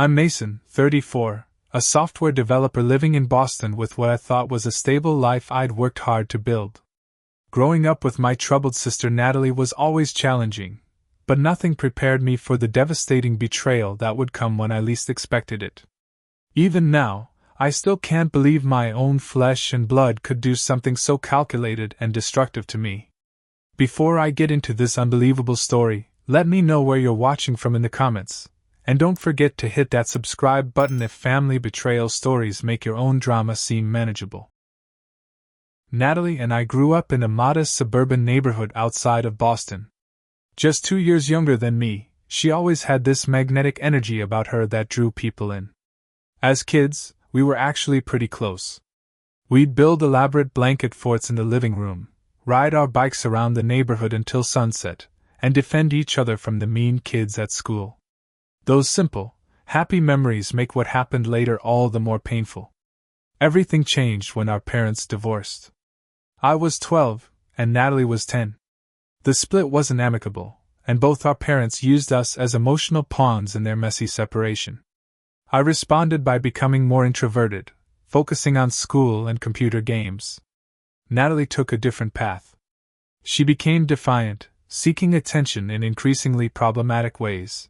I'm Mason, 34, a software developer living in Boston with what I thought was a stable life I'd worked hard to build. Growing up with my troubled sister Natalie was always challenging, but nothing prepared me for the devastating betrayal that would come when I least expected it. Even now, I still can't believe my own flesh and blood could do something so calculated and destructive to me. Before I get into this unbelievable story, let me know where you're watching from in the comments, and don't forget to hit that subscribe button if family betrayal stories make your own drama seem manageable. Natalie and I grew up in a modest suburban neighborhood outside of Boston. Just 2 years younger than me, she always had this magnetic energy about her that drew people in. As kids, we were actually pretty close. We'd build elaborate blanket forts in the living room, ride our bikes around the neighborhood until sunset, and defend each other from the mean kids at school. Those simple, happy memories make what happened later all the more painful. Everything changed when our parents divorced. I was 12, and Natalie was 10. The split wasn't amicable, and both our parents used us as emotional pawns in their messy separation. I responded by becoming more introverted, focusing on school and computer games. Natalie took a different path. She became defiant, seeking attention in increasingly problematic ways.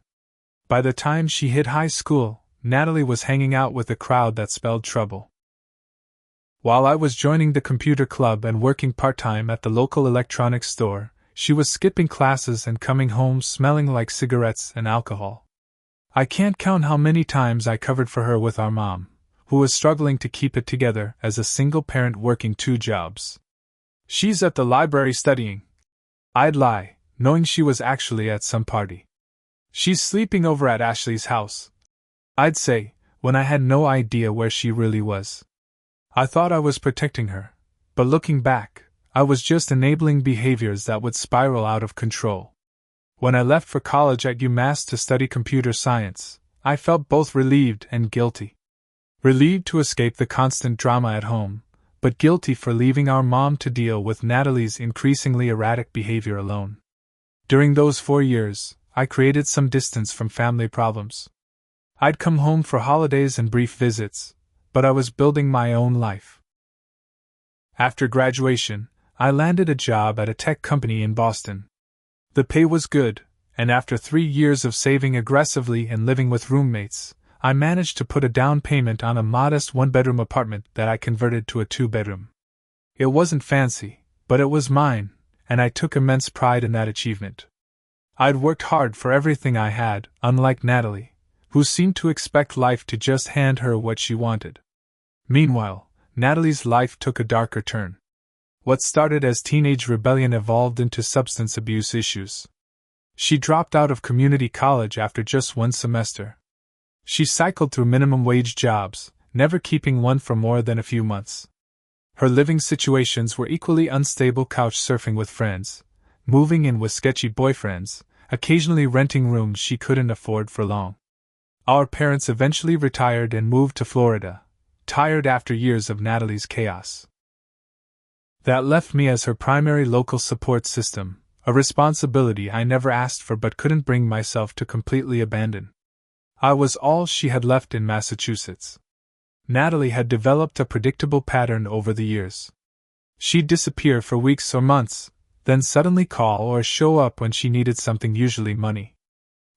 By the time she hit high school, Natalie was hanging out with a crowd that spelled trouble. While I was joining the computer club and working part-time at the local electronics store, she was skipping classes and coming home smelling like cigarettes and alcohol. I can't count how many times I covered for her with our mom, who was struggling to keep it together as a single parent working 2 jobs. "She's at the library studying." I'd lie, knowing she was actually at some party. "She's sleeping over at Ashley's house," I'd say, when I had no idea where she really was. I thought I was protecting her, but looking back, I was just enabling behaviors that would spiral out of control. When I left for college at UMass to study computer science, I felt both relieved and guilty. Relieved to escape the constant drama at home, but guilty for leaving our mom to deal with Natalie's increasingly erratic behavior alone. During those 4 years, I created some distance from family problems. I'd come home for holidays and brief visits, but I was building my own life. After graduation, I landed a job at a tech company in Boston. The pay was good, and after 3 years of saving aggressively and living with roommates, I managed to put a down payment on a modest 1-bedroom apartment that I converted to a 2-bedroom. It wasn't fancy, but it was mine, and I took immense pride in that achievement. I'd worked hard for everything I had, unlike Natalie, who seemed to expect life to just hand her what she wanted. Meanwhile, Natalie's life took a darker turn. What started as teenage rebellion evolved into substance abuse issues. She dropped out of community college after just 1 semester. She cycled through minimum wage jobs, never keeping one for more than a few months. Her living situations were equally unstable: couch surfing with friends, moving in with sketchy boyfriends, occasionally renting rooms she couldn't afford for long. Our parents eventually retired and moved to Florida, tired after years of Natalie's chaos. That left me as her primary local support system, a responsibility I never asked for but couldn't bring myself to completely abandon. I was all she had left in Massachusetts. Natalie had developed a predictable pattern over the years. She'd disappear for weeks or months, then suddenly call or show up when she needed something, usually money.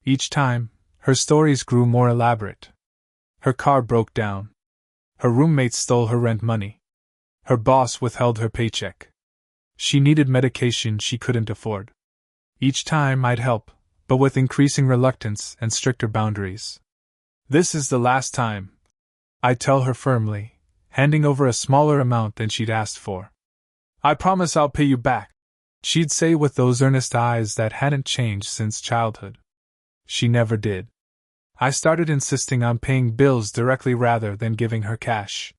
Each time, her stories grew more elaborate. Her car broke down. Her roommates stole her rent money. Her boss withheld her paycheck. She needed medication she couldn't afford. Each time I'd help, but with increasing reluctance and stricter boundaries. "This is the last time," I'd tell her firmly, handing over a smaller amount than she'd asked for. "I promise I'll pay you back," she'd say with those earnest eyes that hadn't changed since childhood. She never did. I started insisting on paying bills directly rather than giving her cash.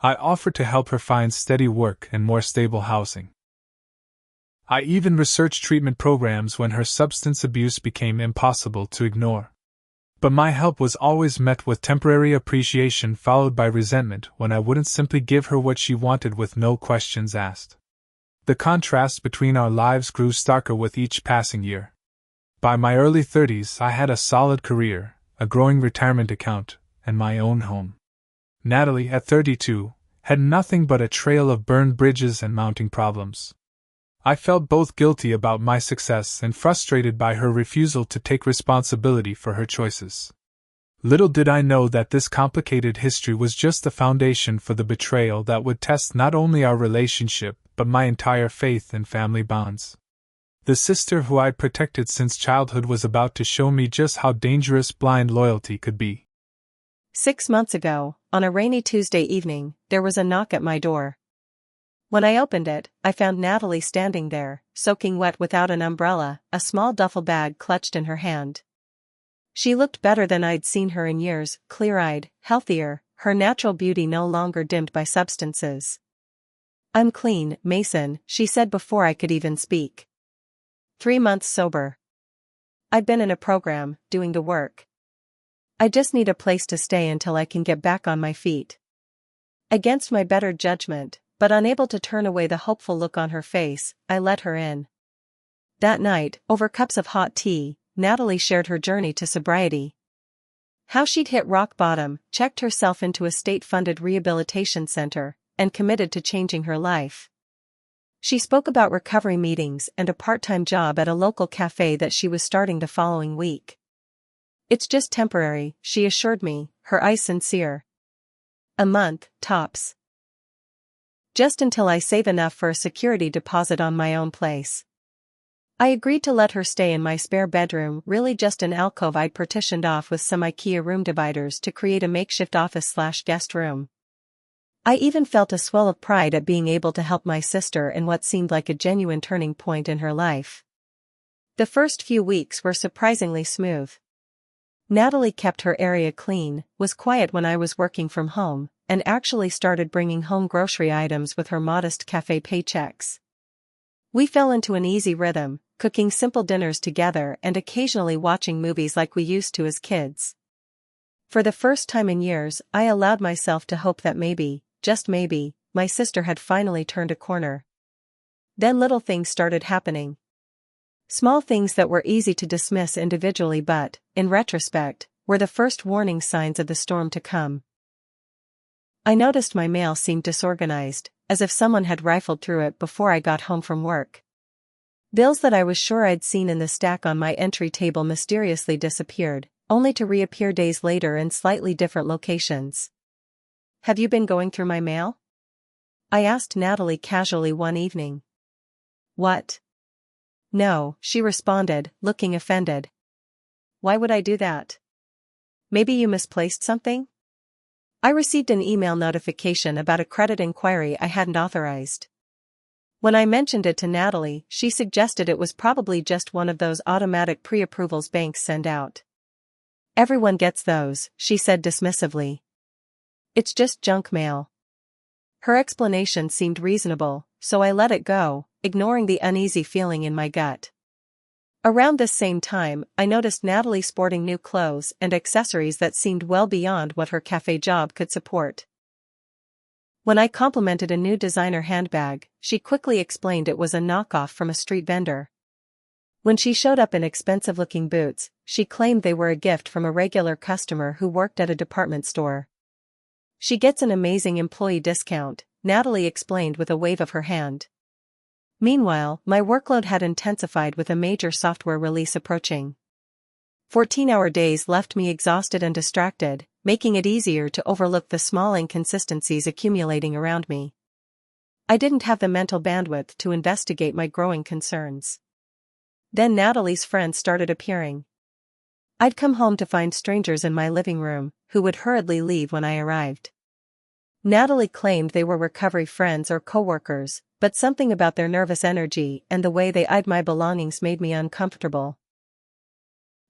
I offered to help her find steady work and more stable housing. I even researched treatment programs when her substance abuse became impossible to ignore. But my help was always met with temporary appreciation followed by resentment when I wouldn't simply give her what she wanted with no questions asked. The contrast between our lives grew starker with each passing year. By my early 30s, I had a solid career, a growing retirement account, and my own home. Natalie, at 32, had nothing but a trail of burned bridges and mounting problems. I felt both guilty about my success and frustrated by her refusal to take responsibility for her choices. Little did I know that this complicated history was just the foundation for the betrayal that would test not only our relationship but my entire faith and family bonds. The sister who I'd protected since childhood was about to show me just how dangerous blind loyalty could be. 6 months ago, on a rainy Tuesday evening, there was a knock at my door. When I opened it, I found Natalie standing there, soaking wet without an umbrella, a small duffel bag clutched in her hand. She looked better than I'd seen her in years, clear-eyed, healthier, her natural beauty no longer dimmed by substances. "I'm clean, Mason," she said before I could even speak. 3 months sober. I've been in a program, doing the work. I just need a place to stay until I can get back on my feet. Against my better judgment, but unable to turn away the hopeful look on her face, I let her in. That night, over cups of hot tea, Natalie shared her journey to sobriety. How she'd hit rock bottom, checked herself into a state-funded rehabilitation center, and committed to changing her life. She spoke about recovery meetings and a part-time job at a local cafe that she was starting the following week. "It's just temporary," she assured me, her eyes sincere. "A month, tops. Just until I save enough for a security deposit on my own place." I agreed to let her stay in my spare bedroom, really just an alcove I'd partitioned off with some IKEA room dividers to create a makeshift office/guest room. I even felt a swell of pride at being able to help my sister in what seemed like a genuine turning point in her life. The first few weeks were surprisingly smooth. Natalie kept her area clean, was quiet when I was working from home, and actually started bringing home grocery items with her modest cafe paychecks. We fell into an easy rhythm, cooking simple dinners together and occasionally watching movies like we used to as kids. For the first time in years, I allowed myself to hope that maybe, just maybe, my sister had finally turned a corner. Then little things started happening. Small things that were easy to dismiss individually but, in retrospect, were the first warning signs of the storm to come. I noticed my mail seemed disorganized, as if someone had rifled through it before I got home from work. Bills that I was sure I'd seen in the stack on my entry table mysteriously disappeared, only to reappear days later in slightly different locations. "Have you been going through my mail?" I asked Natalie casually one evening. "What?" "No," she responded, looking offended. "Why would I do that? Maybe you misplaced something?" I received an email notification about a credit inquiry I hadn't authorized. When I mentioned it to Natalie, she suggested it was probably just one of those automatic pre-approvals banks send out. "Everyone gets those," she said dismissively. "It's just junk mail." Her explanation seemed reasonable, so I let it go, ignoring the uneasy feeling in my gut. Around this same time, I noticed Natalie sporting new clothes and accessories that seemed well beyond what her cafe job could support. When I complimented a new designer handbag, she quickly explained it was a knockoff from a street vendor. When she showed up in expensive-looking boots, she claimed they were a gift from a regular customer who worked at a department store. "She gets an amazing employee discount," Natalie explained with a wave of her hand. Meanwhile, my workload had intensified with a major software release approaching. 14-hour days left me exhausted and distracted, making it easier to overlook the small inconsistencies accumulating around me. I didn't have the mental bandwidth to investigate my growing concerns. Then Natalie's friends started appearing. I'd come home to find strangers in my living room, who would hurriedly leave when I arrived. Natalie claimed they were recovery friends or coworkers, but something about their nervous energy and the way they eyed my belongings made me uncomfortable.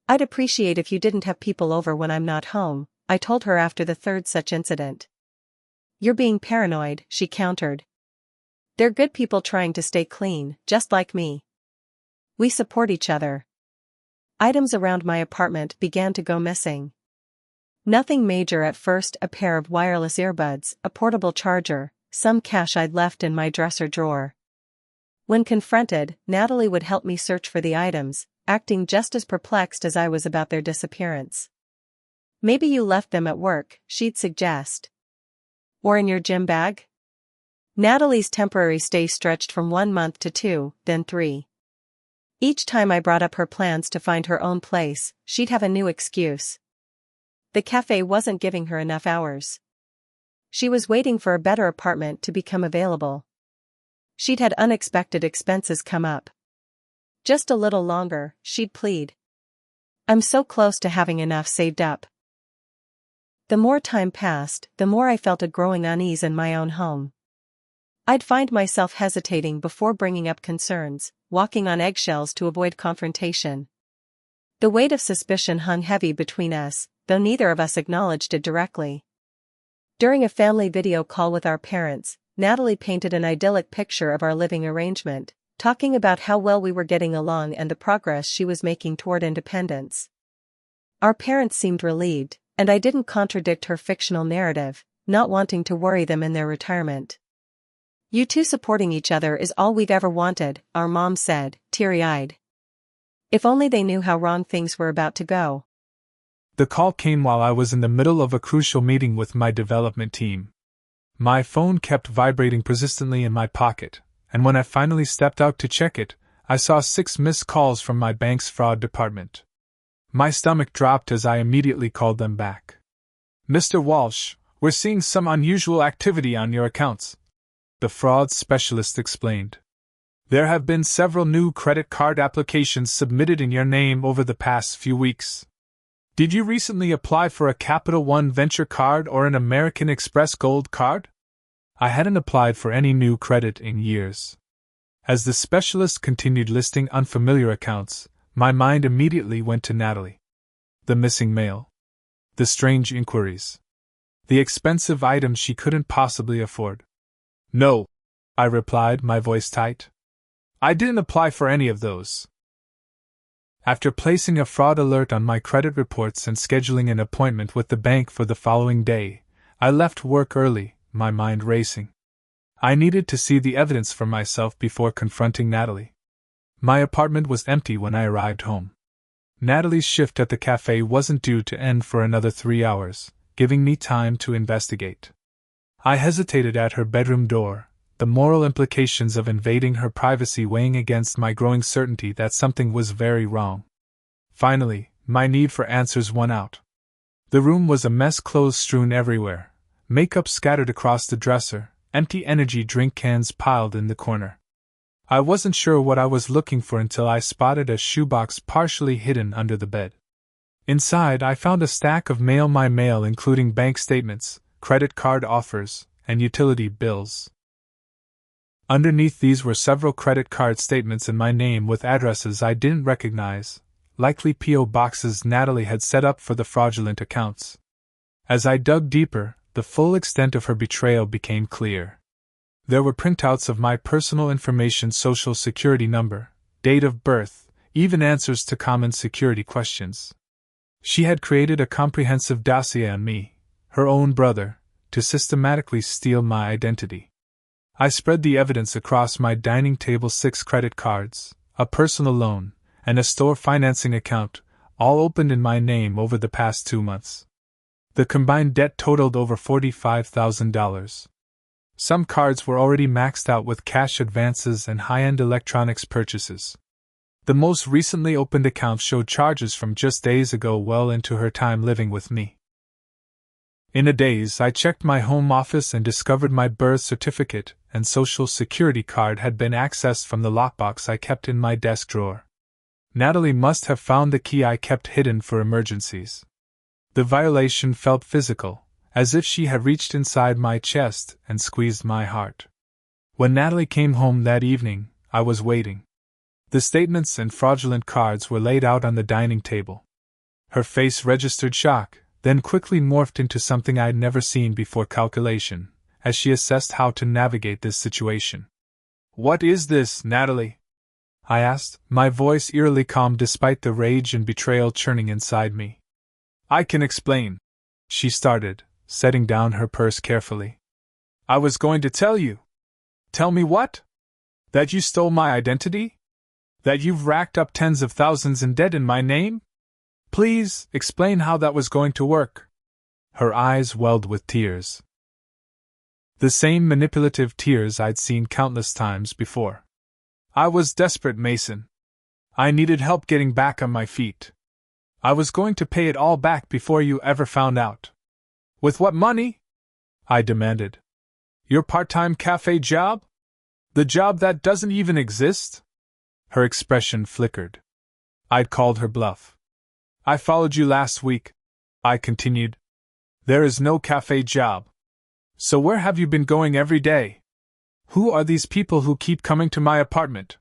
"I'd appreciate if you didn't have people over when I'm not home," I told her after the third such incident. "You're being paranoid," she countered. "They're good people trying to stay clean, just like me. We support each other." Items around my apartment began to go missing. Nothing major at first: a pair of wireless earbuds, a portable charger, some cash I'd left in my dresser drawer. When confronted, Natalie would help me search for the items, acting just as perplexed as I was about their disappearance. Maybe you left them at work, she'd suggest. Or in your gym bag? Natalie's temporary stay stretched from 1 month to 2, then 3. Each time I brought up her plans to find her own place, she'd have a new excuse. The cafe wasn't giving her enough hours. She was waiting for a better apartment to become available. She'd had unexpected expenses come up. Just a little longer, she'd plead. I'm so close to having enough saved up. The more time passed, the more I felt a growing unease in my own home. I'd find myself hesitating before bringing up concerns, walking on eggshells to avoid confrontation. The weight of suspicion hung heavy between us, though neither of us acknowledged it directly. During a family video call with our parents, Natalie painted an idyllic picture of our living arrangement, talking about how well we were getting along and the progress she was making toward independence. Our parents seemed relieved, and I didn't contradict her fictional narrative, not wanting to worry them in their retirement. You two supporting each other is all we've ever wanted, our mom said, teary-eyed. If only they knew how wrong things were about to go. The call came while I was in the middle of a crucial meeting with my development team. My phone kept vibrating persistently in my pocket, and when I finally stepped out to check it, I saw 6 missed calls from my bank's fraud department. My stomach dropped as I immediately called them back. Mr. Walsh, we're seeing some unusual activity on your accounts, the fraud specialist explained. There have been several new credit card applications submitted in your name over the past few weeks. Did you recently apply for a Capital One Venture card or an American Express Gold card? I hadn't applied for any new credit in years. As the specialist continued listing unfamiliar accounts, my mind immediately went to Natalie. The missing mail. The strange inquiries. The expensive items she couldn't possibly afford. No, I replied, my voice tight. I didn't apply for any of those. After placing a fraud alert on my credit reports and scheduling an appointment with the bank for the following day, I left work early, my mind racing. I needed to see the evidence for myself before confronting Natalie. My apartment was empty when I arrived home. Natalie's shift at the cafe wasn't due to end for another 3 hours, giving me time to investigate. I hesitated at her bedroom door, the moral implications of invading her privacy weighing against my growing certainty that something was very wrong. Finally, my need for answers won out. The room was a mess, clothes strewn everywhere, makeup scattered across the dresser, empty energy drink cans piled in the corner. I wasn't sure what I was looking for until I spotted a shoebox partially hidden under the bed. Inside, I found a stack of my mail including bank statements, credit card offers, and utility bills. Underneath these were several credit card statements in my name with addresses I didn't recognize, likely P.O. boxes Natalie had set up for the fraudulent accounts. As I dug deeper, the full extent of her betrayal became clear. There were printouts of my personal information, social security number, date of birth, even answers to common security questions. She had created a comprehensive dossier on me, her own brother, to systematically steal my identity. I spread the evidence across my dining table: 6 credit cards, a personal loan, and a store financing account, all opened in my name over the past 2 months. The combined debt totaled over $45,000. Some cards were already maxed out with cash advances and high-end electronics purchases. The most recently opened account showed charges from just days ago, well into her time living with me. In a daze, I checked my home office and discovered my birth certificate and social security card had been accessed from the lockbox I kept in my desk drawer. Natalie must have found the key I kept hidden for emergencies. The violation felt physical, as if she had reached inside my chest and squeezed my heart. When Natalie came home that evening, I was waiting. The statements and fraudulent cards were laid out on the dining table. Her face registered shock, then quickly morphed into something I'd never seen before: calculation, as she assessed how to navigate this situation. "What is this, Natalie?" I asked, my voice eerily calm despite the rage and betrayal churning inside me. "I can explain," she started, setting down her purse carefully. "I was going to tell you." "Tell me what?" "That you stole my identity? That you've racked up tens of thousands in debt in my name? Please, explain how that was going to work. Her eyes welled with tears. The same manipulative tears I'd seen countless times before. I was desperate, Mason. I needed help getting back on my feet. I was going to pay it all back before you ever found out. With what money? I demanded. Your part-time cafe job? The job that doesn't even exist? Her expression flickered. I'd called her bluff. I followed you last week, I continued. There is no cafe job. So where have you been going every day? Who are these people who keep coming to my apartment?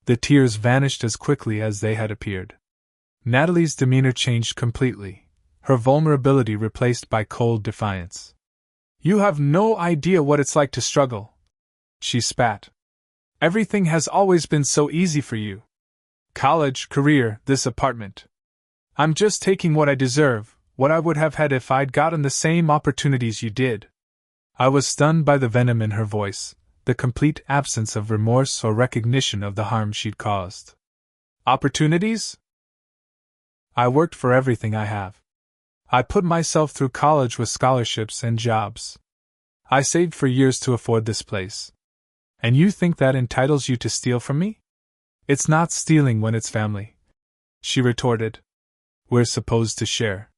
The tears vanished as quickly as they had appeared. Natalie's demeanor changed completely, her vulnerability replaced by cold defiance. You have no idea what it's like to struggle, she spat. Everything has always been so easy for you. College, career, this apartment. I'm just taking what I deserve, what I would have had if I'd gotten the same opportunities you did. I was stunned by the venom in her voice, the complete absence of remorse or recognition of the harm she'd caused. Opportunities? I worked for everything I have. I put myself through college with scholarships and jobs. I saved for years to afford this place. And you think that entitles you to steal from me? It's not stealing when it's family, she retorted. We're supposed to share.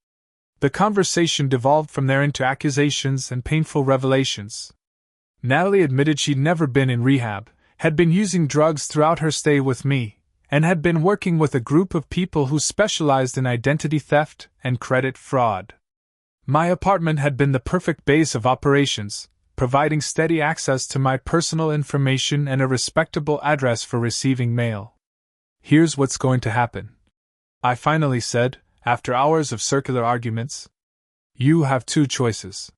The conversation devolved from there into accusations and painful revelations. Natalie admitted she'd never been in rehab, had been using drugs throughout her stay with me, and had been working with a group of people who specialized in identity theft and credit fraud. My apartment had been the perfect base of operations, providing steady access to my personal information and a respectable address for receiving mail. Here's what's going to happen, I finally said, after hours of circular arguments. You have two choices.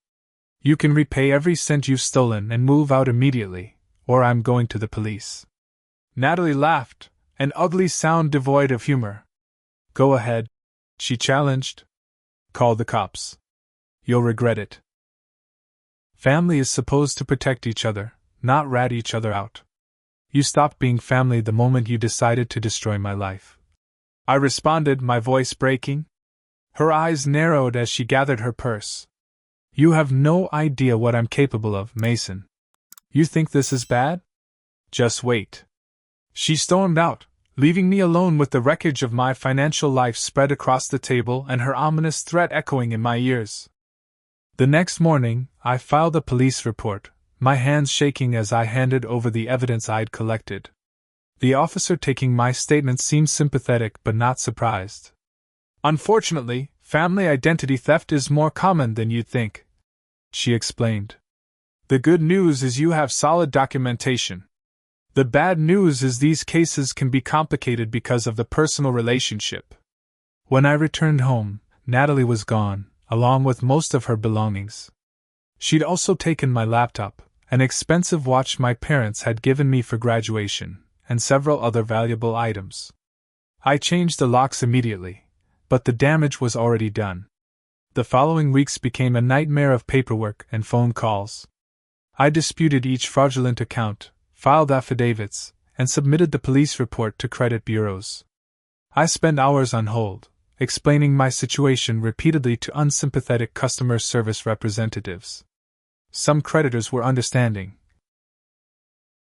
You can repay every cent you've stolen and move out immediately, or I'm going to the police. Natalie laughed, an ugly sound devoid of humor. Go ahead, she challenged. Call the cops. You'll regret it. Family is supposed to protect each other, not rat each other out. You stopped being family the moment you decided to destroy my life. I responded, my voice breaking. Her eyes narrowed as she gathered her purse. You have no idea what I'm capable of, Mason. You think this is bad? Just wait. She stormed out, leaving me alone with the wreckage of my financial life spread across the table and her ominous threat echoing in my ears. The next morning, I filed a police report, my hands shaking as I handed over the evidence I'd collected. The officer taking my statement seemed sympathetic but not surprised. Unfortunately, family identity theft is more common than you'd think, she explained. The good news is you have solid documentation. The bad news is these cases can be complicated because of the personal relationship. When I returned home, Natalie was gone, along with most of her belongings. She'd also taken my laptop, an expensive watch my parents had given me for graduation, and several other valuable items. I changed the locks immediately, but the damage was already done. The following weeks became a nightmare of paperwork and phone calls. I disputed each fraudulent account, filed affidavits, and submitted the police report to credit bureaus. I spent hours on hold, explaining my situation repeatedly to unsympathetic customer service representatives. Some creditors were understanding.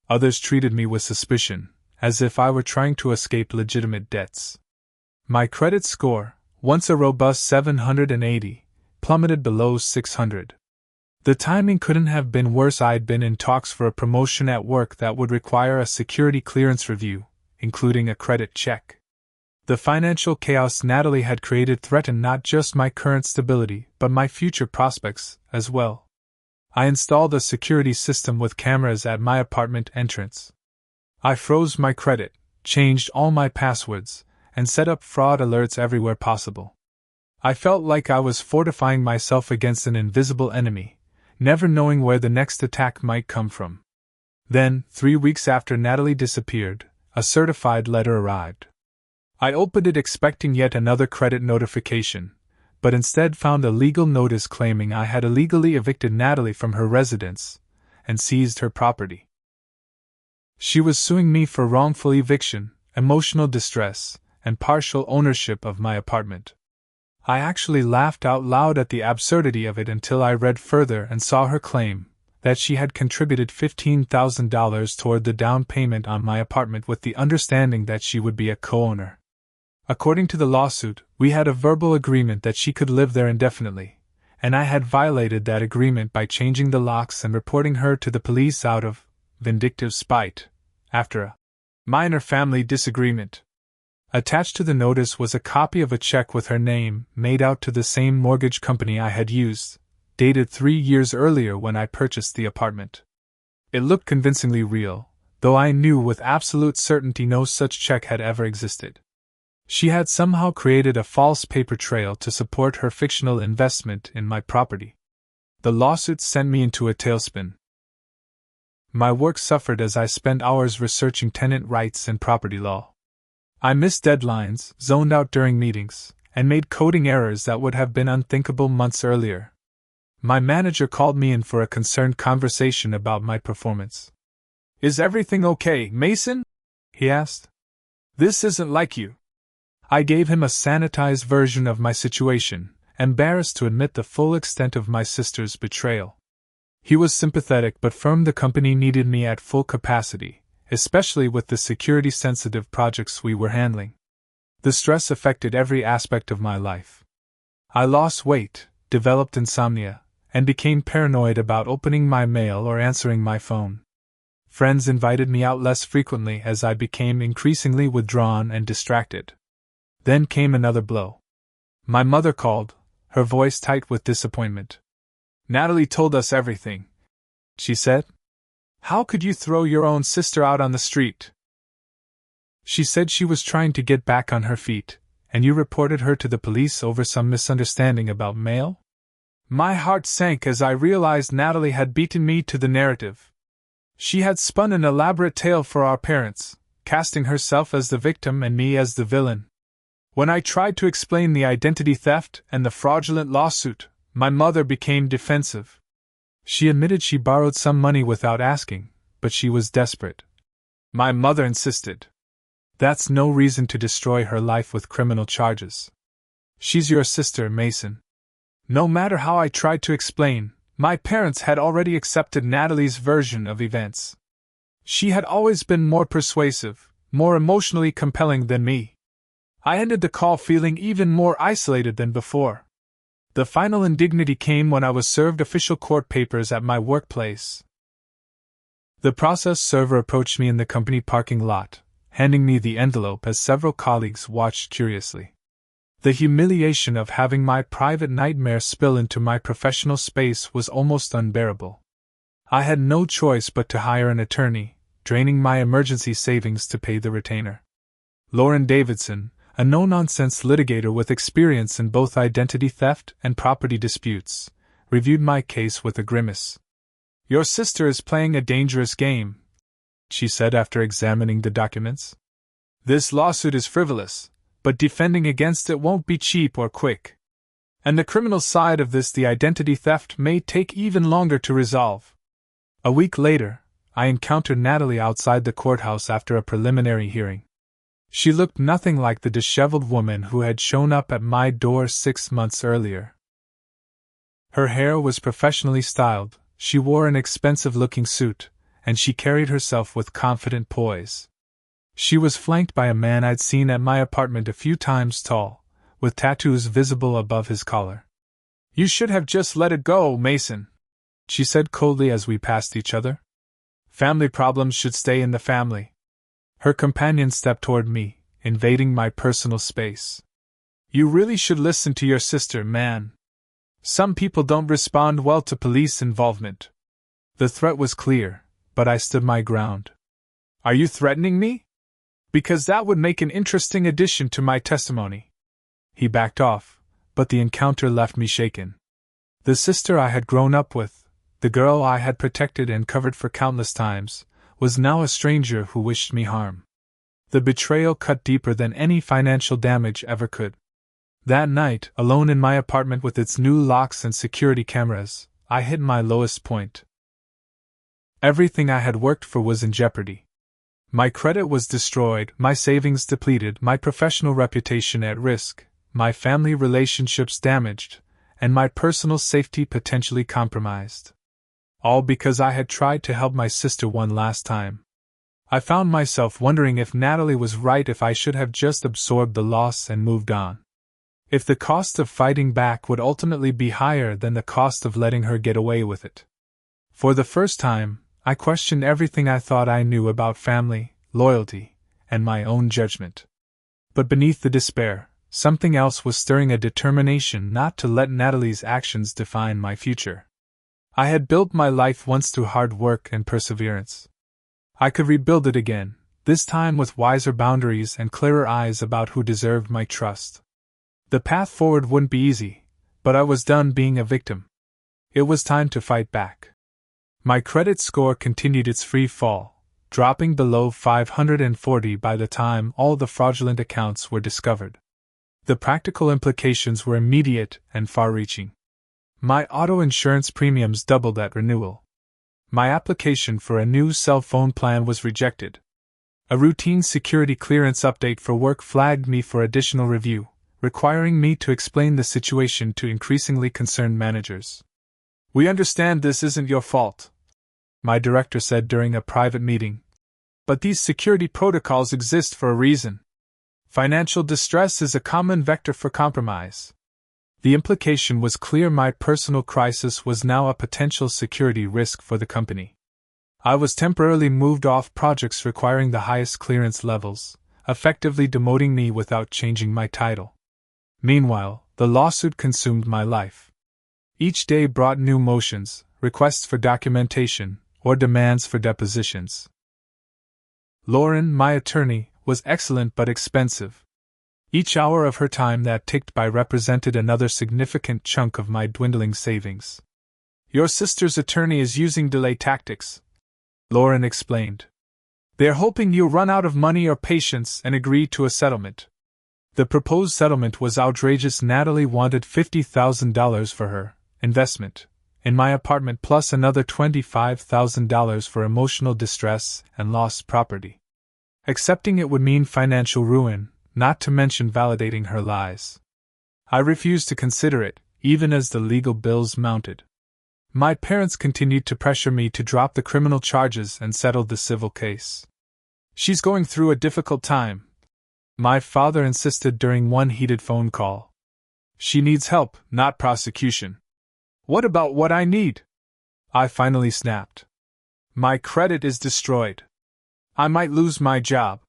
Others treated me with suspicion, as if I were trying to escape legitimate debts. My credit score, once a robust 780, plummeted below 600. The timing couldn't have been worse. I'd been in talks for a promotion at work that would require a security clearance review, including a credit check. The financial chaos Natalie had created threatened not just my current stability, but my future prospects as well. I installed a security system with cameras at my apartment entrance. I froze my credit, changed all my passwords, and set up fraud alerts everywhere possible. I felt like I was fortifying myself against an invisible enemy, never knowing where the next attack might come from. Then, 3 weeks after Natalie disappeared, a certified letter arrived. I opened it expecting yet another credit notification, but instead found a legal notice claiming I had illegally evicted Natalie from her residence and seized her property. She was suing me for wrongful eviction, emotional distress, and partial ownership of my apartment. I actually laughed out loud at the absurdity of it until I read further and saw her claim that she had contributed $15,000 toward the down payment on my apartment with the understanding that she would be a co-owner. According to the lawsuit, we had a verbal agreement that she could live there indefinitely, and I had violated that agreement by changing the locks and reporting her to the police out of vindictive spite, after a minor family disagreement. Attached to the notice was a copy of a check with her name, made out to the same mortgage company I had used, dated 3 years earlier when I purchased the apartment. It looked convincingly real, though I knew with absolute certainty no such check had ever existed. She had somehow created a false paper trail to support her fictional investment in my property. The lawsuit sent me into a tailspin. My work suffered as I spent hours researching tenant rights and property law. I missed deadlines, zoned out during meetings, and made coding errors that would have been unthinkable months earlier. My manager called me in for a concerned conversation about my performance. "Is everything okay, Mason?" he asked. "This isn't like you." I gave him a sanitized version of my situation, embarrassed to admit the full extent of my sister's betrayal. He was sympathetic but firm the company needed me at full capacity, especially with the security-sensitive projects we were handling. The stress affected every aspect of my life. I lost weight, developed insomnia, and became paranoid about opening my mail or answering my phone. Friends invited me out less frequently as I became increasingly withdrawn and distracted. Then came another blow. My mother called, her voice tight with disappointment. "Natalie told us everything," she said. "How could you throw your own sister out on the street?" She said she was trying to get back on her feet, and you reported her to the police over some misunderstanding about mail? My heart sank as I realized Natalie had beaten me to the narrative. She had spun an elaborate tale for our parents, casting herself as the victim and me as the villain. When I tried to explain the identity theft and the fraudulent lawsuit, my mother became defensive. She admitted she borrowed some money without asking, but she was desperate. My mother insisted. "That's no reason to destroy her life with criminal charges. She's your sister, Mason." No matter how I tried to explain, my parents had already accepted Natalie's version of events. She had always been more persuasive, more emotionally compelling than me. I ended the call feeling even more isolated than before. The final indignity came when I was served official court papers at my workplace. The process server approached me in the company parking lot, handing me the envelope as several colleagues watched curiously. The humiliation of having my private nightmare spill into my professional space was almost unbearable. I had no choice but to hire an attorney, draining my emergency savings to pay the retainer. Lauren Davidson, a no-nonsense litigator with experience in both identity theft and property disputes, reviewed my case with a grimace. "Your sister is playing a dangerous game," she said after examining the documents. "This lawsuit is frivolous, but defending against it won't be cheap or quick. And the criminal side of this, the identity theft, may take even longer to resolve." A week later, I encountered Natalie outside the courthouse after a preliminary hearing. She looked nothing like the disheveled woman who had shown up at my door 6 months earlier. Her hair was professionally styled, she wore an expensive-looking suit, and she carried herself with confident poise. She was flanked by a man I'd seen at my apartment a few times tall, with tattoos visible above his collar. "You should have just let it go, Mason," she said coldly as we passed each other. "Family problems should stay in the family." Her companion stepped toward me, invading my personal space. "You really should listen to your sister, man. Some people don't respond well to police involvement." The threat was clear, but I stood my ground. "Are you threatening me? Because that would make an interesting addition to my testimony." He backed off, but the encounter left me shaken. The sister I had grown up with, the girl I had protected and covered for countless times, was now a stranger who wished me harm. The betrayal cut deeper than any financial damage ever could. That night, alone in my apartment with its new locks and security cameras, I hit my lowest point. Everything I had worked for was in jeopardy. My credit was destroyed, my savings depleted, my professional reputation at risk, my family relationships damaged, and my personal safety potentially compromised. All because I had tried to help my sister one last time. I found myself wondering if Natalie was right, if I should have just absorbed the loss and moved on. If the cost of fighting back would ultimately be higher than the cost of letting her get away with it. For the first time, I questioned everything I thought I knew about family, loyalty, and my own judgment. But beneath the despair, something else was stirring, a determination not to let Natalie's actions define my future. I had built my life once through hard work and perseverance. I could rebuild it again, this time with wiser boundaries and clearer eyes about who deserved my trust. The path forward wouldn't be easy, but I was done being a victim. It was time to fight back. My credit score continued its free fall, dropping below 540 by the time all the fraudulent accounts were discovered. The practical implications were immediate and far-reaching. My auto insurance premiums doubled at renewal. My application for a new cell phone plan was rejected. A routine security clearance update for work flagged me for additional review, requiring me to explain the situation to increasingly concerned managers. "We understand this isn't your fault," my director said during a private meeting. "But these security protocols exist for a reason. Financial distress is a common vector for compromise." The implication was clear: my personal crisis was now a potential security risk for the company. I was temporarily moved off projects requiring the highest clearance levels, effectively demoting me without changing my title. Meanwhile, the lawsuit consumed my life. Each day brought new motions, requests for documentation, or demands for depositions. Lauren, my attorney, was excellent but expensive. Each hour of her time that ticked by represented another significant chunk of my dwindling savings. "Your sister's attorney is using delay tactics," Lauren explained. "They're hoping you'll run out of money or patience and agree to a settlement." The proposed settlement was outrageous. Natalie wanted $50,000 for her investment in my apartment, plus another $25,000 for emotional distress and lost property. Accepting it would mean financial ruin, not to mention validating her lies. I refused to consider it, even as the legal bills mounted. My parents continued to pressure me to drop the criminal charges and settle the civil case. "She's going through a difficult time," my father insisted during one heated phone call. "She needs help, not prosecution." "What about what I need?" I finally snapped. "My credit is destroyed. I might lose my job.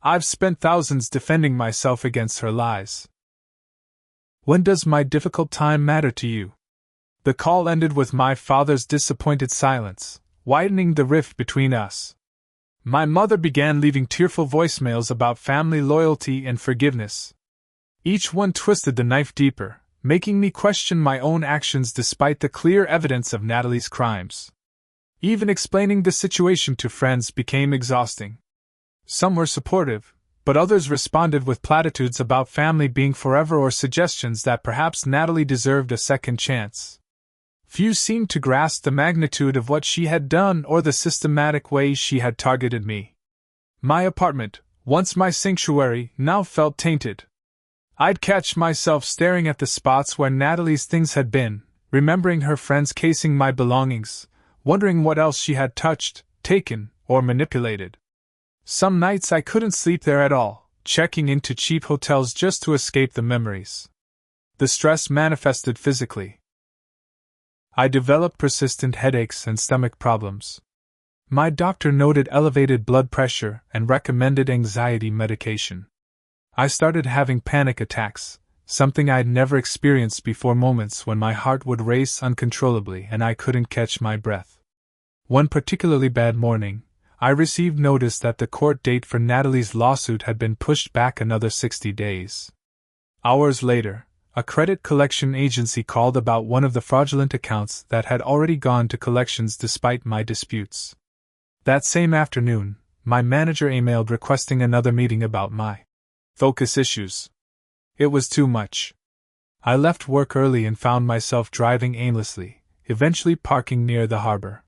I've spent thousands defending myself against her lies." "When does my difficult time matter to you?" The call ended with my father's disappointed silence, widening the rift between us. My mother began leaving tearful voicemails about family loyalty and forgiveness. Each one twisted the knife deeper, making me question my own actions despite the clear evidence of Natalie's crimes. Even explaining the situation to friends became exhausting. Some were supportive, but others responded with platitudes about family being forever or suggestions that perhaps Natalie deserved a second chance. Few seemed to grasp the magnitude of what she had done or the systematic way she had targeted me. My apartment, once my sanctuary, now felt tainted. I'd catch myself staring at the spots where Natalie's things had been, remembering her friends casing my belongings, wondering what else she had touched, taken, or manipulated. Some nights I couldn't sleep there at all, checking into cheap hotels just to escape the memories. The stress manifested physically. I developed persistent headaches and stomach problems. My doctor noted elevated blood pressure and recommended anxiety medication. I started having panic attacks, something I'd never experienced before, moments when my heart would race uncontrollably and I couldn't catch my breath. One particularly bad morning, I received notice that the court date for Natalie's lawsuit had been pushed back another 60 days. Hours later, a credit collection agency called about one of the fraudulent accounts that had already gone to collections despite my disputes. That same afternoon, my manager emailed requesting another meeting about my focus issues. It was too much. I left work early and found myself driving aimlessly, eventually parking near the harbor.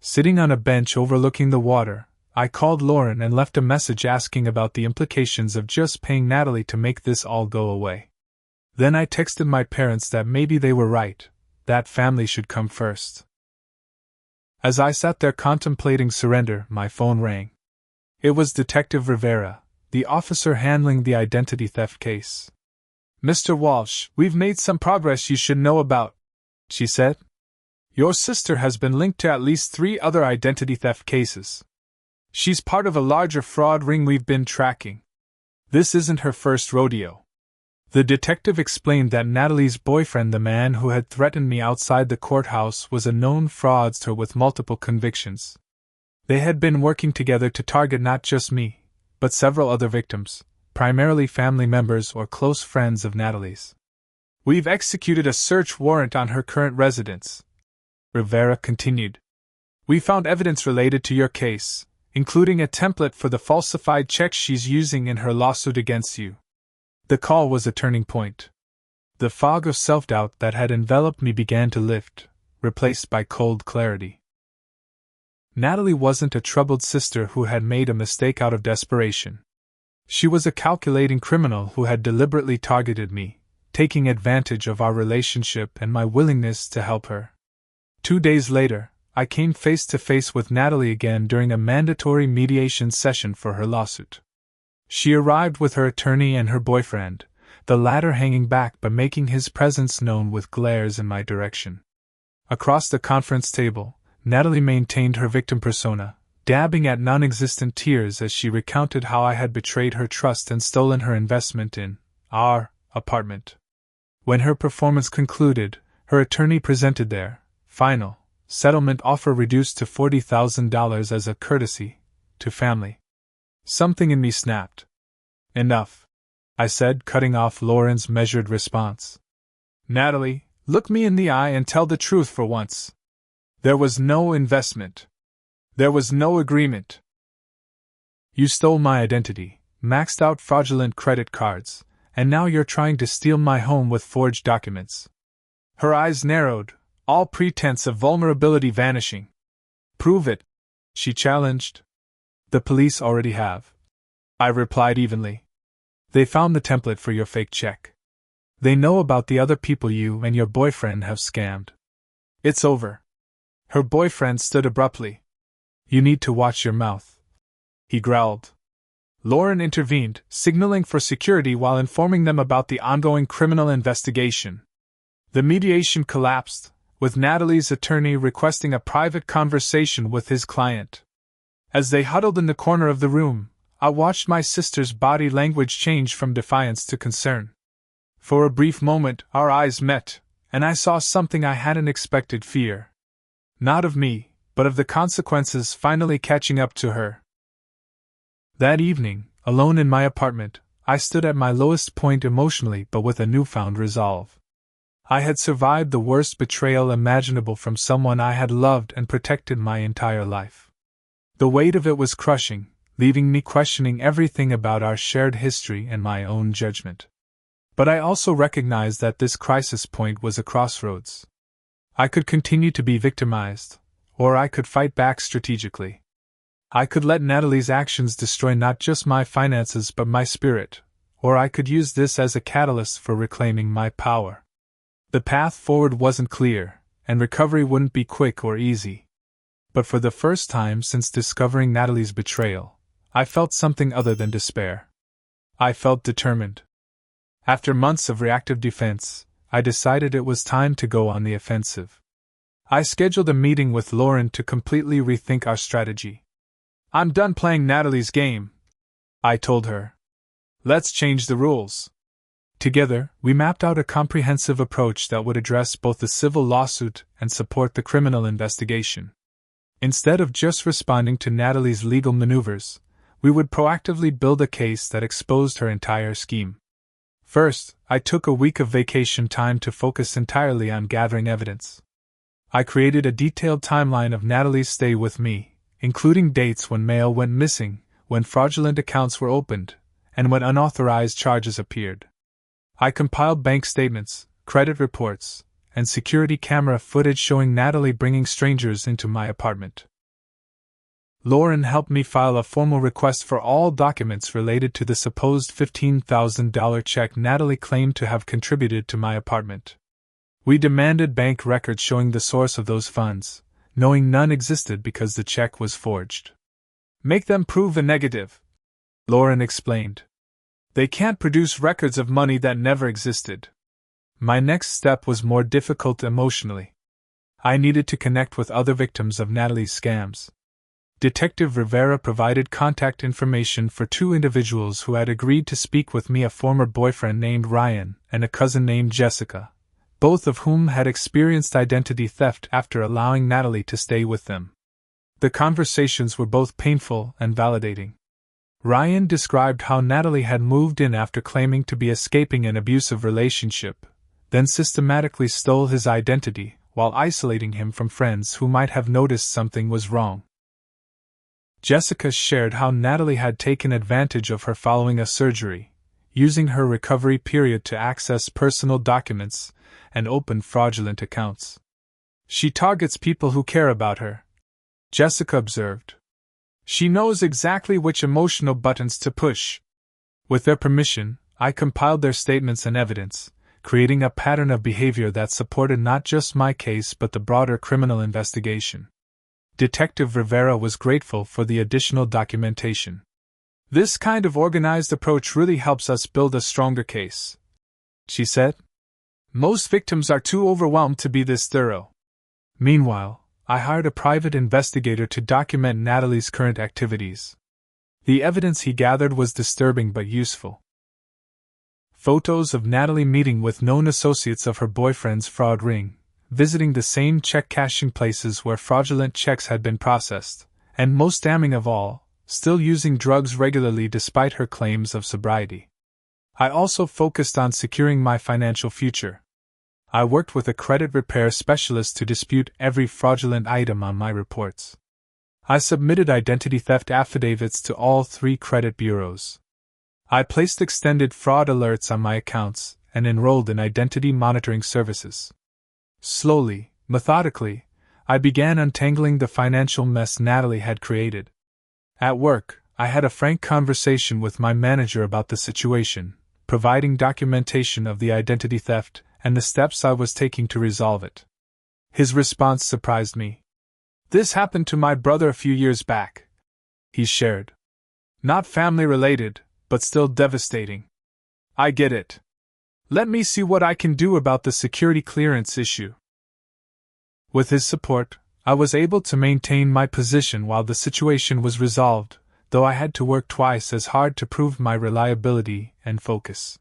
Sitting on a bench overlooking the water, I called Lauren and left a message asking about the implications of just paying Natalie to make this all go away. Then I texted my parents that maybe they were right, that family should come first. As I sat there contemplating surrender, my phone rang. It was Detective Rivera, the officer handling the identity theft case. "Mr. Walsh, we've made some progress you should know about," she said. "Your sister has been linked to at least 3 other identity theft cases. She's part of a larger fraud ring we've been tracking. This isn't her first rodeo." The detective explained that Natalie's boyfriend, the man who had threatened me outside the courthouse, was a known fraudster with multiple convictions. They had been working together to target not just me, but several other victims, primarily family members or close friends of Natalie's. "We've executed a search warrant on her current residence," Rivera continued. "We found evidence related to your case, including a template for the falsified checks she's using in her lawsuit against you." The call was a turning point. The fog of self-doubt that had enveloped me began to lift, replaced by cold clarity. Natalie wasn't a troubled sister who had made a mistake out of desperation. She was a calculating criminal who had deliberately targeted me, taking advantage of our relationship and my willingness to help her. 2 days later, I came face to face with Natalie again during a mandatory mediation session for her lawsuit. She arrived with her attorney and her boyfriend, the latter hanging back but making his presence known with glares in my direction. Across the conference table, Natalie maintained her victim persona, dabbing at non-existent tears as she recounted how I had betrayed her trust and stolen her investment in our apartment. When her performance concluded, her attorney presented their final settlement offer reduced to $40,000 as a courtesy to family. Something in me snapped. "Enough," I said, cutting off Lauren's measured response. "Natalie, look me in the eye and tell the truth for once. There was no investment. There was no agreement. You stole my identity, maxed out fraudulent credit cards, and now you're trying to steal my home with forged documents." Her eyes narrowed, all pretense of vulnerability vanishing. "Prove it," she challenged. "The police already have," I replied evenly. "They found the template for your fake check. They know about the other people you and your boyfriend have scammed. It's over." Her boyfriend stood abruptly. "You need to watch your mouth," he growled. Lauren intervened, signaling for security while informing them about the ongoing criminal investigation. The mediation collapsed, with Natalie's attorney requesting a private conversation with his client. As they huddled in the corner of the room, I watched my sister's body language change from defiance to concern. For a brief moment, our eyes met, and I saw something I hadn't expected: fear. Not of me, but of the consequences finally catching up to her. That evening, alone in my apartment, I stood at my lowest point emotionally but with a newfound resolve. I had survived the worst betrayal imaginable from someone I had loved and protected my entire life. The weight of it was crushing, leaving me questioning everything about our shared history and my own judgment. But I also recognized that this crisis point was a crossroads. I could continue to be victimized, or I could fight back strategically. I could let Natalie's actions destroy not just my finances but my spirit, or I could use this as a catalyst for reclaiming my power. The path forward wasn't clear, and recovery wouldn't be quick or easy. But for the first time since discovering Natalie's betrayal, I felt something other than despair. I felt determined. After months of reactive defense, I decided it was time to go on the offensive. I scheduled a meeting with Lauren to completely rethink our strategy. "I'm done playing Natalie's game," I told her. "Let's change the rules." Together, we mapped out a comprehensive approach that would address both the civil lawsuit and support the criminal investigation. Instead of just responding to Natalie's legal maneuvers, we would proactively build a case that exposed her entire scheme. First, I took a week of vacation time to focus entirely on gathering evidence. I created a detailed timeline of Natalie's stay with me, including dates when mail went missing, when fraudulent accounts were opened, and when unauthorized charges appeared. I compiled bank statements, credit reports, and security camera footage showing Natalie bringing strangers into my apartment. Lauren helped me file a formal request for all documents related to the supposed $15,000 check Natalie claimed to have contributed to my apartment. We demanded bank records showing the source of those funds, knowing none existed because the check was forged. Make them prove a negative, Lauren explained. They can't produce records of money that never existed. My next step was more difficult emotionally. I needed to connect with other victims of Natalie's scams. Detective Rivera provided contact information for two individuals who had agreed to speak with me: a former boyfriend named Ryan and a cousin named Jessica, both of whom had experienced identity theft after allowing Natalie to stay with them. The conversations were both painful and validating. Ryan described how Natalie had moved in after claiming to be escaping an abusive relationship, then systematically stole his identity while isolating him from friends who might have noticed something was wrong. Jessica shared how Natalie had taken advantage of her following a surgery, using her recovery period to access personal documents and open fraudulent accounts. She targets people who care about her, Jessica observed. She knows exactly which emotional buttons to push. With their permission, I compiled their statements and evidence, creating a pattern of behavior that supported not just my case but the broader criminal investigation. Detective Rivera was grateful for the additional documentation. This kind of organized approach really helps us build a stronger case, she said. Most victims are too overwhelmed to be this thorough. Meanwhile, I hired a private investigator to document Natalie's current activities. The evidence he gathered was disturbing but useful. Photos of Natalie meeting with known associates of her boyfriend's fraud ring, visiting the same check-cashing places where fraudulent checks had been processed, and most damning of all, still using drugs regularly despite her claims of sobriety. I also focused on securing my financial future. I worked with a credit repair specialist to dispute every fraudulent item on my reports. I submitted identity theft affidavits to all 3 credit bureaus. I placed extended fraud alerts on my accounts and enrolled in identity monitoring services. Slowly, methodically, I began untangling the financial mess Natalie had created. At work, I had a frank conversation with my manager about the situation, providing documentation of the identity theft and the steps I was taking to resolve it. His response surprised me. "This happened to my brother a few years back," he shared. "Not family related, but still devastating. I get it. Let me see what I can do about the security clearance issue." With his support, I was able to maintain my position while the situation was resolved, though I had to work twice as hard to prove my reliability and focus.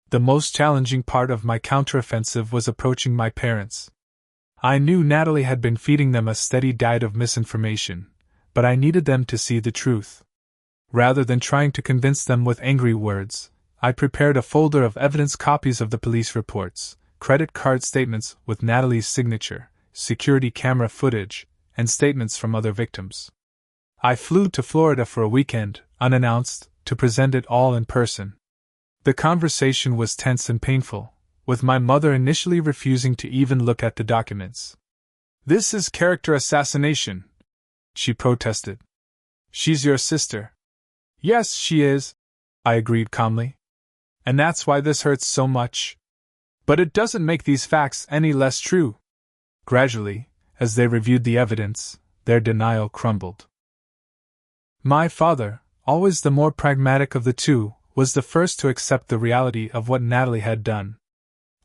The most challenging part of my counteroffensive was approaching my parents. I knew Natalie had been feeding them a steady diet of misinformation, but I needed them to see the truth. Rather than trying to convince them with angry words, I prepared a folder of evidence, copies of the police reports, credit card statements with Natalie's signature, security camera footage, and statements from other victims. I flew to Florida for a weekend, unannounced, to present it all in person. The conversation was tense and painful, with my mother initially refusing to even look at the documents. "This is character assassination," she protested. "She's your sister." "Yes, she is," I agreed calmly. "And that's why this hurts so much. But it doesn't make these facts any less true." Gradually, as they reviewed the evidence, their denial crumbled. My father, always the more pragmatic of the two, was the first to accept the reality of what Natalie had done.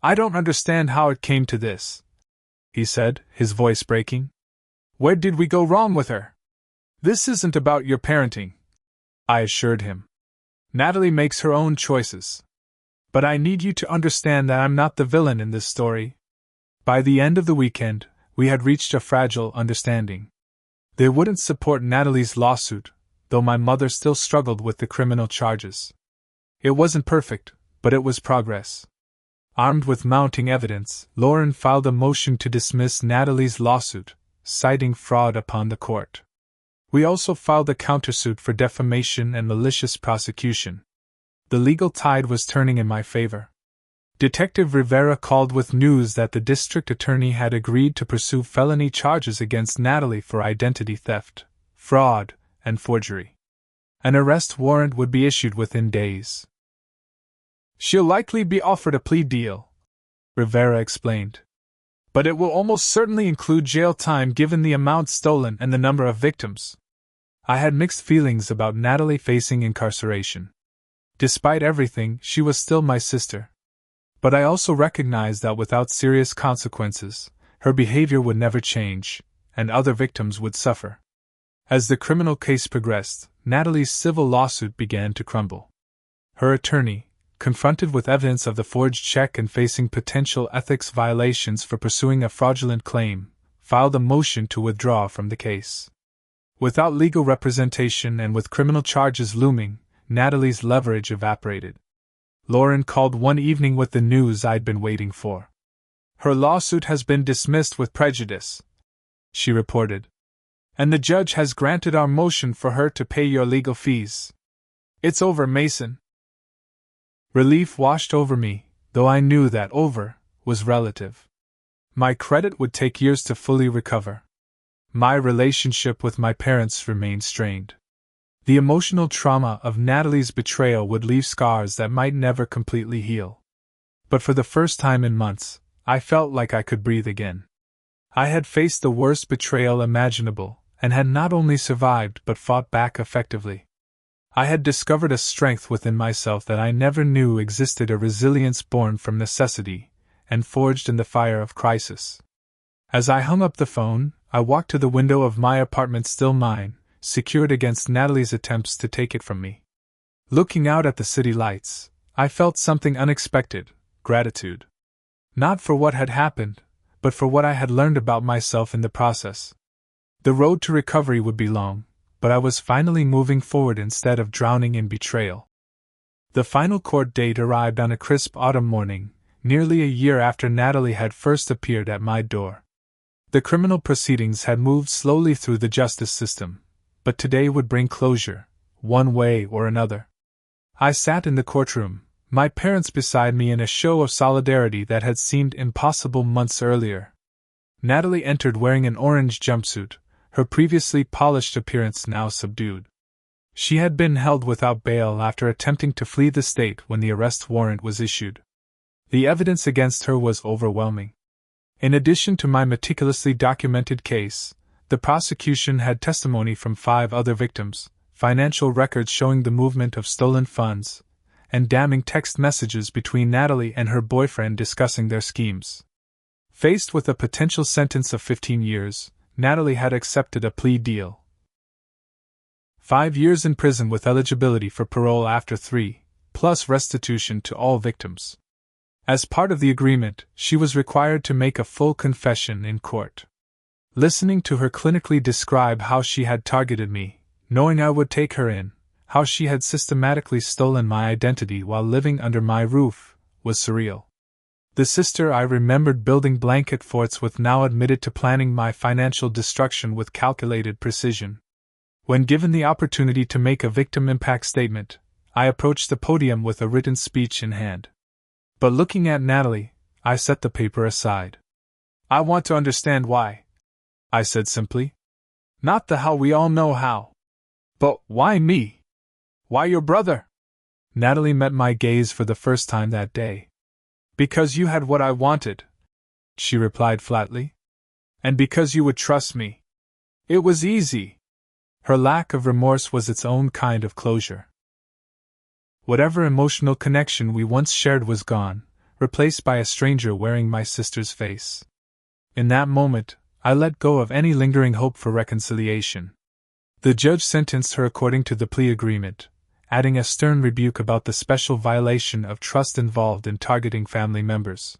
"I don't understand how it came to this," he said, his voice breaking. "Where did we go wrong with her? This isn't about your parenting," I assured him. "Natalie makes her own choices. But I need you to understand that I'm not the villain in this story." By the end of the weekend, we had reached a fragile understanding. They wouldn't support Natalie's lawsuit, though my mother still struggled with the criminal charges. It wasn't perfect, but it was progress. Armed with mounting evidence, Lauren filed a motion to dismiss Natalie's lawsuit, citing fraud upon the court. We also filed a countersuit for defamation and malicious prosecution. The legal tide was turning in my favor. Detective Rivera called with news that the district attorney had agreed to pursue felony charges against Natalie for identity theft, fraud, and forgery. An arrest warrant would be issued within days. She'll likely be offered a plea deal, Rivera explained. But it will almost certainly include jail time given the amount stolen and the number of victims. I had mixed feelings about Natalie facing incarceration. Despite everything, she was still my sister. But I also recognized that without serious consequences, her behavior would never change, and other victims would suffer. As the criminal case progressed, Natalie's civil lawsuit began to crumble. Her attorney, confronted with evidence of the forged check and facing potential ethics violations for pursuing a fraudulent claim, filed a motion to withdraw from the case. Without legal representation and with criminal charges looming, Natalie's leverage evaporated. Lauren called one evening with the news I'd been waiting for. Her lawsuit has been dismissed with prejudice, she reported. And the judge has granted our motion for her to pay your legal fees. It's over, Mason. Relief washed over me, though I knew that over was relative. My credit would take years to fully recover. My relationship with my parents remained strained. The emotional trauma of Natalie's betrayal would leave scars that might never completely heal. But for the first time in months, I felt like I could breathe again. I had faced the worst betrayal imaginable, and had not only survived but fought back effectively. I had discovered a strength within myself that I never knew existed, a resilience born from necessity, and forged in the fire of crisis. As I hung up the phone, I walked to the window of my apartment, still mine, secured against Natalie's attempts to take it from me. Looking out at the city lights, I felt something unexpected: gratitude. Not for what had happened, but for what I had learned about myself in the process. The road to recovery would be long, but I was finally moving forward instead of drowning in betrayal. The final court date arrived on a crisp autumn morning, nearly a year after Natalie had first appeared at my door. The criminal proceedings had moved slowly through the justice system, but today would bring closure, one way or another. I sat in the courtroom, my parents beside me, in a show of solidarity that had seemed impossible months earlier. Natalie entered wearing an orange jumpsuit, her previously polished appearance now subdued. She had been held without bail after attempting to flee the state when the arrest warrant was issued. The evidence against her was overwhelming. In addition to my meticulously documented case, the prosecution had testimony from 5 other victims, financial records showing the movement of stolen funds, and damning text messages between Natalie and her boyfriend discussing their schemes. Faced with a potential sentence of 15 years, Natalie had accepted a plea deal. 5 years in prison with eligibility for parole after 3, plus restitution to all victims. As part of the agreement, she was required to make a full confession in court. Listening to her clinically describe how she had targeted me, knowing I would take her in, how she had systematically stolen my identity while living under my roof, was surreal. The sister I remembered building blanket forts with now admitted to planning my financial destruction with calculated precision. When given the opportunity to make a victim impact statement, I approached the podium with a written speech in hand. But looking at Natalie, I set the paper aside. I want to understand why, I said simply. Not the how, we all know how. But why me? Why your brother? Natalie met my gaze for the first time that day. Because you had what I wanted, she replied flatly. And because you would trust me. It was easy. Her lack of remorse was its own kind of closure. Whatever emotional connection we once shared was gone, replaced by a stranger wearing my sister's face. In that moment, I let go of any lingering hope for reconciliation. The judge sentenced her according to the plea agreement, adding a stern rebuke about the special violation of trust involved in targeting family members.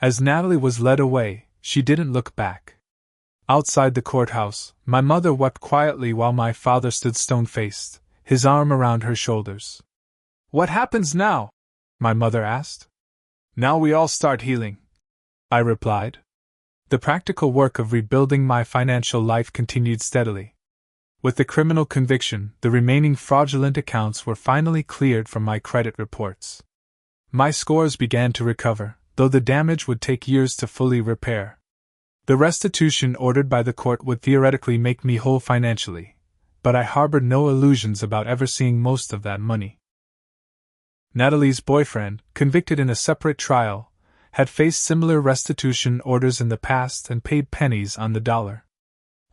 As Natalie was led away, she didn't look back. Outside the courthouse, my mother wept quietly while my father stood stone-faced, his arm around her shoulders. What happens now? My mother asked. Now we all start healing, I replied. The practical work of rebuilding my financial life continued steadily. With the criminal conviction, the remaining fraudulent accounts were finally cleared from my credit reports. My scores began to recover, though the damage would take years to fully repair. The restitution ordered by the court would theoretically make me whole financially, but I harbored no illusions about ever seeing most of that money. Natalie's boyfriend, convicted in a separate trial, had faced similar restitution orders in the past and paid pennies on the dollar.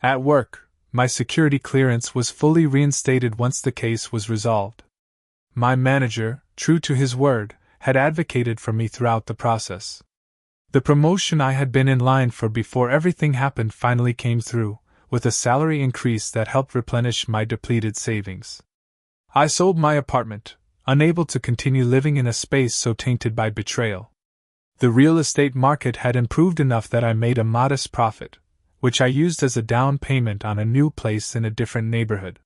At work, my security clearance was fully reinstated once the case was resolved. My manager, true to his word, had advocated for me throughout the process. The promotion I had been in line for before everything happened finally came through, with a salary increase that helped replenish my depleted savings. I sold my apartment, unable to continue living in a space so tainted by betrayal. The real estate market had improved enough that I made a modest profit, which I used as a down payment on a new place in a different neighborhood.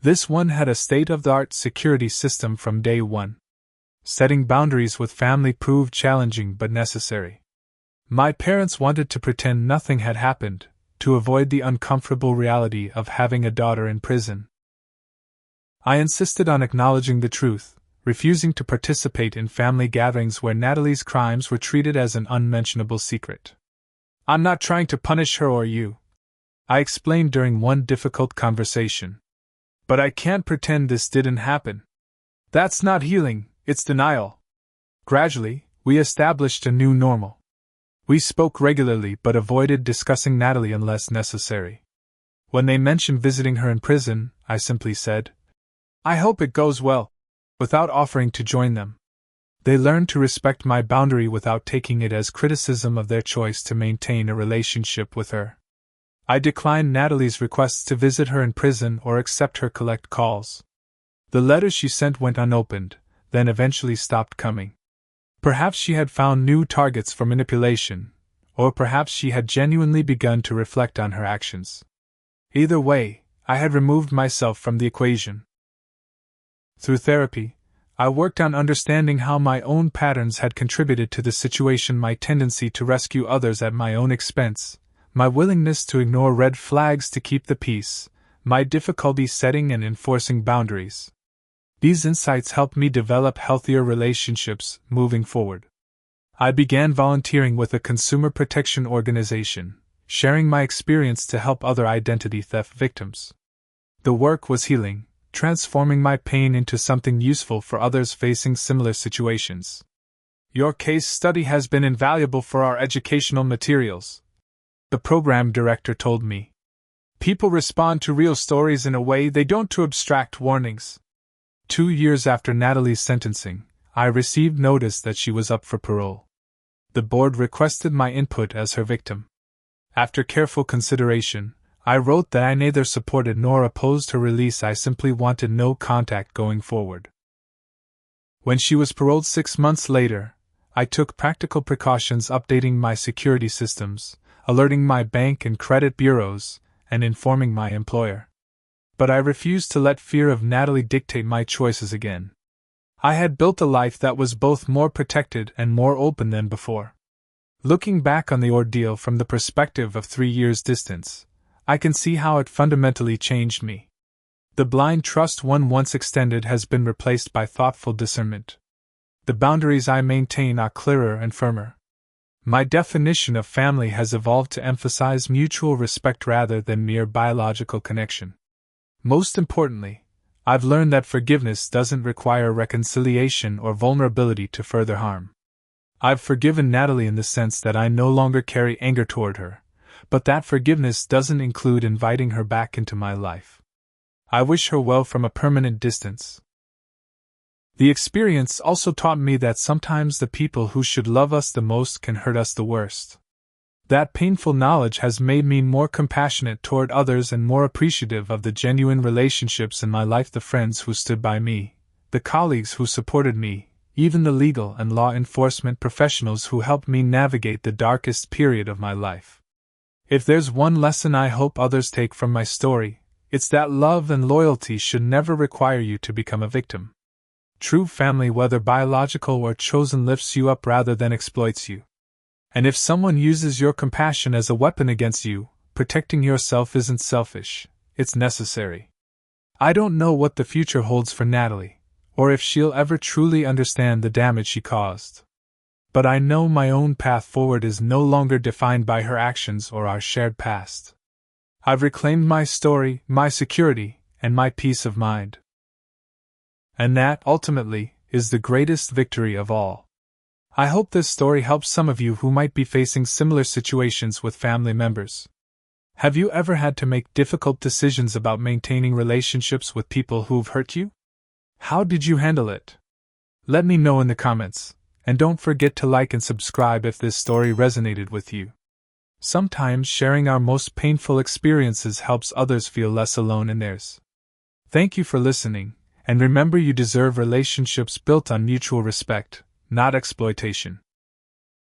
This one had a state-of-the-art security system from day one. Setting boundaries with family proved challenging but necessary. My parents wanted to pretend nothing had happened, to avoid the uncomfortable reality of having a daughter in prison. I insisted on acknowledging the truth, refusing to participate in family gatherings where Natalie's crimes were treated as an unmentionable secret. "I'm not trying to punish her or you," I explained during one difficult conversation. "But I can't pretend this didn't happen. That's not healing, it's denial." Gradually, we established a new normal. We spoke regularly but avoided discussing Natalie unless necessary. When they mentioned visiting her in prison, I simply said, "I hope it goes well," without offering to join them. They learned to respect my boundary without taking it as criticism of their choice to maintain a relationship with her. I declined Natalie's requests to visit her in prison or accept her collect calls. The letters she sent went unopened, then eventually stopped coming. Perhaps she had found new targets for manipulation, or perhaps she had genuinely begun to reflect on her actions. Either way, I had removed myself from the equation. Through therapy, I worked on understanding how my own patterns had contributed to the situation: my tendency to rescue others at my own expense, my willingness to ignore red flags to keep the peace, my difficulty setting and enforcing boundaries. These insights helped me develop healthier relationships moving forward. I began volunteering with a consumer protection organization, sharing my experience to help other identity theft victims. The work was healing, transforming my pain into something useful for others facing similar situations. "Your case study has been invaluable for our educational materials," the program director told me. "People respond to real stories in a way they don't to abstract warnings." 2 years after Natalie's sentencing, I received notice that she was up for parole. The board requested my input as her victim. After careful consideration, I wrote that I neither supported nor opposed her release. I simply wanted no contact going forward. When she was paroled 6 months later, I took practical precautions, updating my security systems, alerting my bank and credit bureaus, and informing my employer. But I refused to let fear of Natalie dictate my choices again. I had built a life that was both more protected and more open than before. Looking back on the ordeal from the perspective of 3 years' distance, I can see how it fundamentally changed me. The blind trust one once extended has been replaced by thoughtful discernment. The boundaries I maintain are clearer and firmer. My definition of family has evolved to emphasize mutual respect rather than mere biological connection. Most importantly, I've learned that forgiveness doesn't require reconciliation or vulnerability to further harm. I've forgiven Natalie in the sense that I no longer carry anger toward her, but that forgiveness doesn't include inviting her back into my life. I wish her well from a permanent distance. The experience also taught me that sometimes the people who should love us the most can hurt us the worst. That painful knowledge has made me more compassionate toward others and more appreciative of the genuine relationships in my life: the friends who stood by me, the colleagues who supported me, even the legal and law enforcement professionals who helped me navigate the darkest period of my life. If there's one lesson I hope others take from my story, it's that love and loyalty should never require you to become a victim. True family, whether biological or chosen, lifts you up rather than exploits you. And if someone uses your compassion as a weapon against you, protecting yourself isn't selfish, it's necessary. I don't know what the future holds for Natalie, or if she'll ever truly understand the damage she caused. But I know my own path forward is no longer defined by her actions or our shared past. I've reclaimed my story, my security, and my peace of mind. And that, ultimately, is the greatest victory of all. I hope this story helps some of you who might be facing similar situations with family members. Have you ever had to make difficult decisions about maintaining relationships with people who've hurt you? How did you handle it? Let me know in the comments, and don't forget to like and subscribe if this story resonated with you. Sometimes sharing our most painful experiences helps others feel less alone in theirs. Thank you for listening, and remember you deserve relationships built on mutual respect, not exploitation.